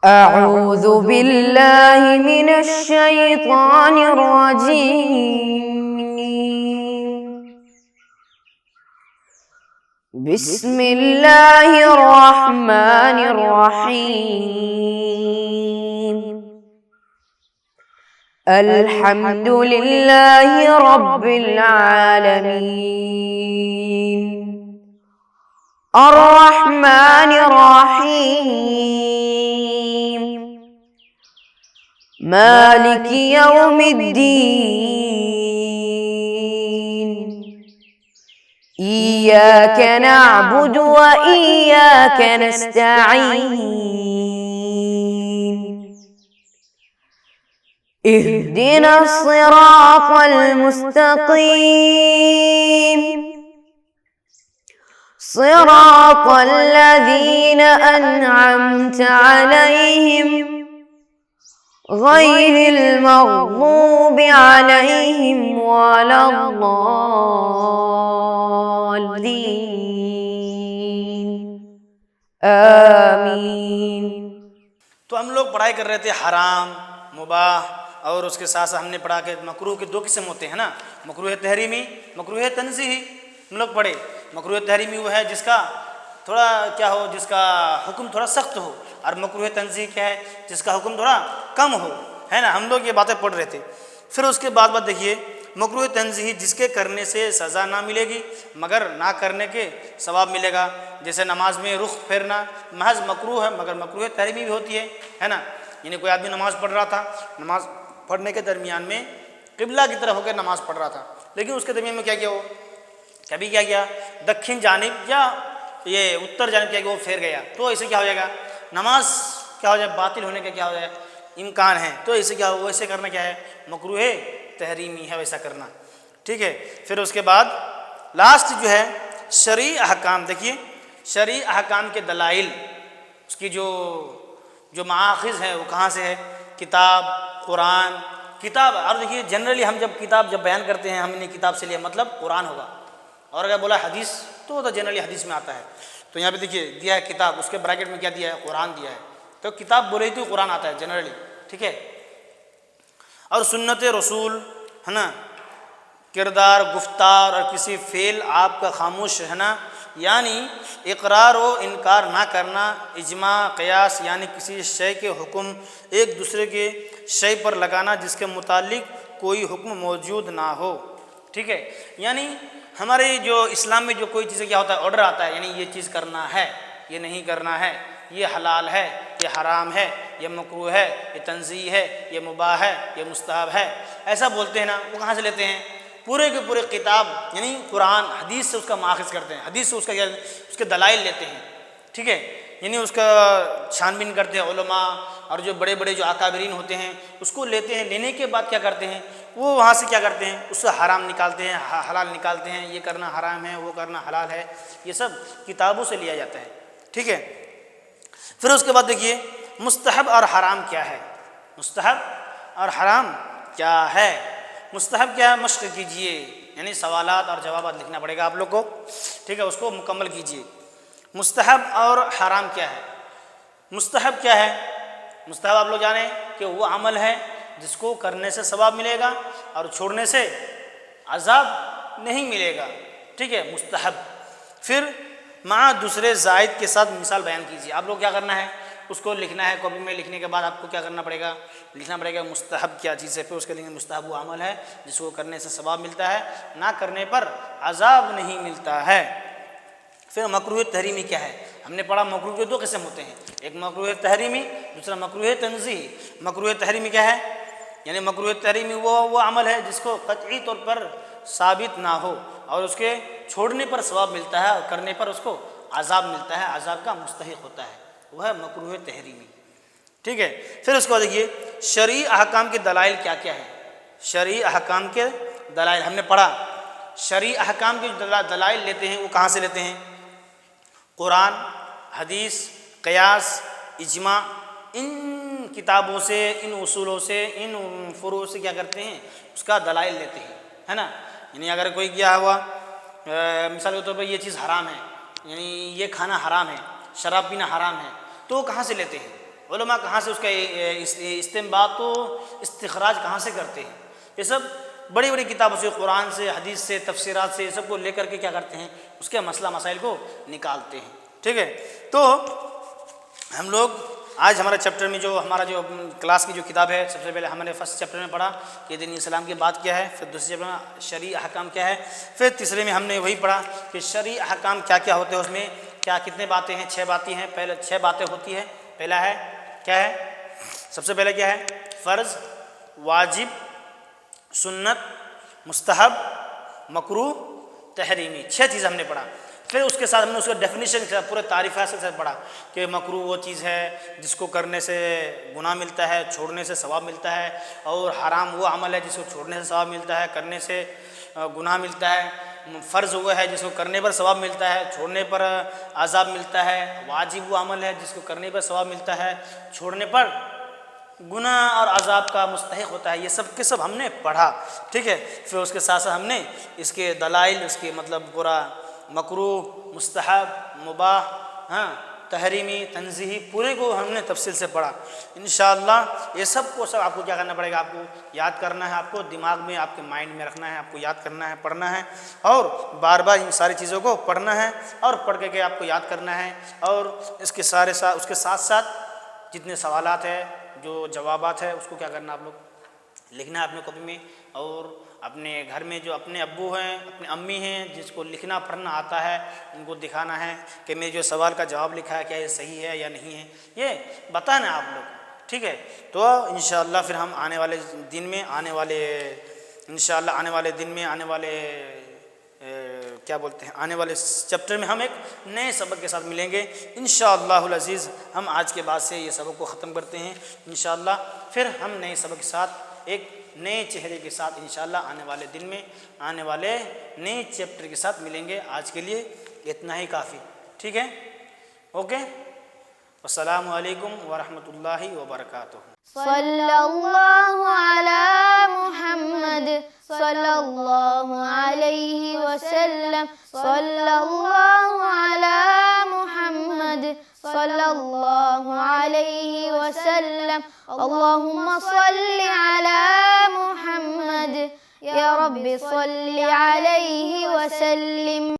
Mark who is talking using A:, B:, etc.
A: أعوذ بالله من الشيطان الرجيم. بسم الله الرحمن الرحيم. الحمد لله رب العالمين. الرحمن الرحيم. مالك يوم الدين. إياك نعبد وإياك نستعين. اهدنا الصراط المستقيم. صراط الذين أنعمت عليهم غير المغضوب عليهم ولا الضالين. آمین.
B: تو ہم لوگ پڑھائی کر رہے تھے حرام، مباح، اور اس کے ساتھ ساتھ ہم نے پڑھا کہ مکروہ کے دو قسم ہوتے ہیں نا، مکروہ تحریمی، مکروہ تنزیہی. ہم لوگ پڑھے مکروہ تحریمی وہ ہے جس کا تھوڑا کیا ہو، جس کا حکم تھوڑا سخت ہو، اور مکروہ تنزیہی کیا ہے، جس کا حکم تھوڑا کم ہو، ہے نا. ہم لوگ یہ باتیں پڑھ رہے تھے. پھر اس کے بعد دیکھیے مکروہ تنزیہی جس کے کرنے سے سزا نہ ملے گی مگر نہ کرنے کے ثواب ملے گا. جیسے نماز میں رخ پھیرنا محض مکروہ ہے مگر مکروہ تحریمی بھی ہوتی ہے نا. یعنی کوئی آدمی نماز پڑھ رہا تھا، نماز پڑھنے کے درمیان میں قبلہ کی طرف ہو کے نماز پڑھ رہا تھا، لیکن اس کے درمیان میں کیا کیا وہ کبھی کیا کیا دکھن جانب یا یہ اتر جانب کیا کہ وہ پھیر گیا، تو اسے کیا ہو جائے گا، نماز کیا ہو جائے، باطل ہونے کا کیا ہو جائے امکان ہے. تو اسے کیا ہو، ویسے کرنا کیا ہے، مکروہ تحریمی ہے ویسا کرنا. ٹھیک ہے. پھر اس کے بعد لاسٹ جو ہے شرعی احکام. دیکھیے شرعی احکام کے دلائل، اس کی جو مآخذ ہے وہ کہاں سے ہے، کتاب، قرآن. کتاب، اور دیکھیے جنرلی ہم جب کتاب بیان کرتے ہیں ہم نے کتاب سے لیا مطلب قرآن ہوگا، اور اگر بولا حدیث تو جنرلی حدیث میں آتا ہے. تو یہاں پہ دیکھیے دیا ہے کتاب، اس کے بریکٹ میں کیا دیا ہے، قرآن دیا ہے. تو کتاب بولے تو قرآن آتا ہے جنرلی. ٹھیک ہے. اور سنت رسول ہے نا، کردار، گفتار اور کسی فعل آپ کا خاموش رہنا، یعنی اقرار و انکار نہ کرنا. اجماع، قیاس یعنی کسی شے کے حکم ایک دوسرے کے شے پر لگانا جس کے متعلق کوئی حکم موجود نہ ہو. ٹھیک ہے. یعنی ہمارے جو اسلام میں جو کوئی چیزیں کیا ہوتا ہے، آرڈر آتا ہے، یعنی یہ چیز کرنا ہے، یہ نہیں کرنا ہے، یہ حلال ہے، یہ حرام ہے، یہ مکروہ ہے، یہ تنزیہ ہے، یہ مباح ہے، یہ مستحب ہے، ایسا بولتے ہیں نا. وہ کہاں سے لیتے ہیں، پورے کے پورے کتاب یعنی قرآن حدیث سے اس کا ماخذ کرتے ہیں، حدیث سے اس کے دلائل لیتے ہیں. ٹھیک ہے. یعنی اس کا چھان بین کرتے ہیں علماء، اور جو بڑے بڑے جو اکابرین ہوتے ہیں اس کو لیتے ہیں. لینے کے بعد کیا کرتے ہیں، وہ وہاں سے کیا کرتے ہیں، اس سے حرام نکالتے ہیں، حلال نکالتے ہیں. یہ کرنا حرام ہے، وہ کرنا حلال ہے، یہ سب کتابوں سے لیا جاتا ہے. ٹھیک ہے. پھر اس کے بعد دیکھیے مستحب اور حرام کیا ہے. مستحب اور حرام کیا ہے. مستحب کیا ہے، مشق کیجئے، یعنی سوالات اور جوابات لکھنا پڑے گا آپ لوگ کو. ٹھیک ہے. اس کو مکمل کیجئے. مستحب اور حرام کیا ہے. مستحب کیا ہے، مستحب آپ لوگ جانیں کہ وہ عمل ہے جس کو کرنے سے ثواب ملے گا اور چھوڑنے سے عذاب نہیں ملے گا. ٹھیک ہے. مستحب. پھر مع دوسرے زائد کے ساتھ مثال بیان کیجیے. آپ لوگ کیا کرنا ہے، اس کو لکھنا ہے کاپی میں. لکھنے کے بعد آپ کو کیا کرنا پڑے گا، لکھنا پڑے گا مستحب کیا چیز ہے. پھر اس کے لیے مستحب وہ عمل ہے جس کو کرنے سے ثواب ملتا ہے، نہ کرنے پر عذاب نہیں ملتا ہے. پھر مکروہ تحریمی کیا ہے. ہم نے پڑھا مکروہ کے دو قسم ہوتے ہیں، ایک مکروہ تحریمی، دوسرا مکروہ تنزیہی. مکروہ تحریمی کیا ہے، یعنی مکروہ تحریمی وہ عمل ہے جس کو قطعی طور پر ثابت نہ ہو اور اس کے چھوڑنے پر ثواب ملتا ہے اور کرنے پر اس کو عذاب ملتا ہے، عذاب کا مستحق ہوتا ہے، وہ ہے مکروہ تحریمی. ٹھیک ہے. پھر اس کو دیکھیے شرعی احکام کے دلائل کیا کیا ہے. شرعی احکام کے دلائل ہم نے پڑھا. شرعی احکام کے دلائل لیتے ہیں وہ کہاں سے لیتے ہیں، قرآن، حدیث، قیاس، اجماع. ان کتابوں سے، ان اصولوں سے، ان فروع سے کیا کرتے ہیں، اس کا دلائل لیتے ہیں، ہے نا. یعنی اگر کوئی کیا ہوا مثال کے طور پر یہ چیز حرام ہے، یعنی یہ کھانا حرام ہے، شراب پینا حرام ہے، تو کہاں سے لیتے ہیں، علماء کہاں سے اس کا استنباط و استخراج کہاں سے کرتے ہیں؟ یہ سب بڑی بڑی کتابوں سے، قرآن سے، حدیث سے، تفسیرات سے، یہ سب کو لے کر کے کیا کرتے ہیں؟ اس کے مسئلہ مسائل کو نکالتے ہیں، ٹھیک ہے؟ تو ہم لوگ آج ہمارے چیپٹر میں جو ہمارا جو کلاس کی جو کتاب ہے، سب سے پہلے ہم نے فرسٹ چیپٹر میں پڑھا کہ دین اسلام کی بات کیا ہے، پھر دوسرے چیپٹر میں شرعی احکام کیا ہے، پھر تیسرے میں ہم نے وہی پڑھا کہ شرعی احکام کیا کیا ہوتے ہیں، اس میں کیا کتنے باتیں ہیں؟ 6 باتیں ہیں، پہلے 6 باتیں ہوتی ہیں۔ پہلا ہے کیا ہے؟ سب سے پہلے کیا ہے؟ فرض، واجب، سنت، مستحب، مکروہ، تحریمی، 6 چیز ہم نے پڑھا۔ پھر اس کے ساتھ ہم نے اس کا ڈیفینیشن کے ساتھ پورے تعریفات سے پڑھا کہ مکروہ وہ چیز ہے جس کو کرنے سے گناہ ملتا ہے، چھوڑنے سے ثواب ملتا ہے، اور حرام وہ عمل ہے جس کو چھوڑنے سے ثواب ملتا ہے، کرنے سے گناہ ملتا ہے۔ فرض وہ ہے جس کو کرنے پر ثواب ملتا ہے، چھوڑنے پر عذاب ملتا ہے۔ واجب وہ عمل ہے جس کو کرنے پر ثواب ملتا ہے، چھوڑنے پر گناہ اور عذاب کا مستحق ہوتا ہے۔ یہ سب کے سب ہم نے پڑھا، ٹھیک ہے؟ پھر اس کے ساتھ ساتھ ہم نے اس کے دلائل، اس کے مطلب پورا مکروہ، مستحب، مباح، تحریمی، تنزیہی، پورے کو ہم نے تفصیل سے پڑھا۔ انشاءاللہ یہ سب کو سب آپ کو کیا کرنا پڑے گا؟ آپ کو یاد کرنا ہے، آپ کو دماغ میں، آپ کے مائنڈ میں رکھنا ہے، آپ کو یاد کرنا ہے، پڑھنا ہے، اور بار بار ان ساری چیزوں کو پڑھنا ہے، اور پڑھ کے آپ کو یاد کرنا ہے۔ اور اس کے اس کے ساتھ ساتھ جتنے سوالات ہیں، جو جوابات ہیں، اس کو کیا کرنا؟ آپ لوگ لکھنا ہے اپنے کاپی میں، اور اپنے گھر میں جو اپنے ابو ہیں، اپنے امی ہیں، جس کو لکھنا پڑھنا آتا ہے، ان کو دکھانا ہے کہ میں جو سوال کا جواب لکھا ہے کیا یہ صحیح ہے یا نہیں ہے، یہ بتانا ہے آپ لوگ کو، ٹھیک ہے؟ تو انشاءاللہ پھر ہم آنے والے دن میں آنے والے آنے والے چیپٹر میں ہم ایک نئے سبق کے ساتھ ملیں گے انشاءاللہ العزیز۔ ہم آج کے بعد سے یہ سبق کو ختم کرتے ہیں انشاءاللہ، پھر ہم نئے سبق کے ساتھ ایک نئے چہرے کے ساتھ انشاءاللہ آنے والے دن میں آنے والے نئے چیپٹر کے ساتھ ملیں گے۔ آج کے لیے اتنا ہی کافی، ٹھیک ہے؟ اوکے، السلام علیکم ورحمۃ اللہ وبرکاتہ۔
C: صلی اللہ علی محمد صلی اللہ علیہ وسلم، صلی اللہ علی محمد صلی اللہ علیہ وسلم، اللہم صلی علی محمد یا رب صلی علیہ وسلم۔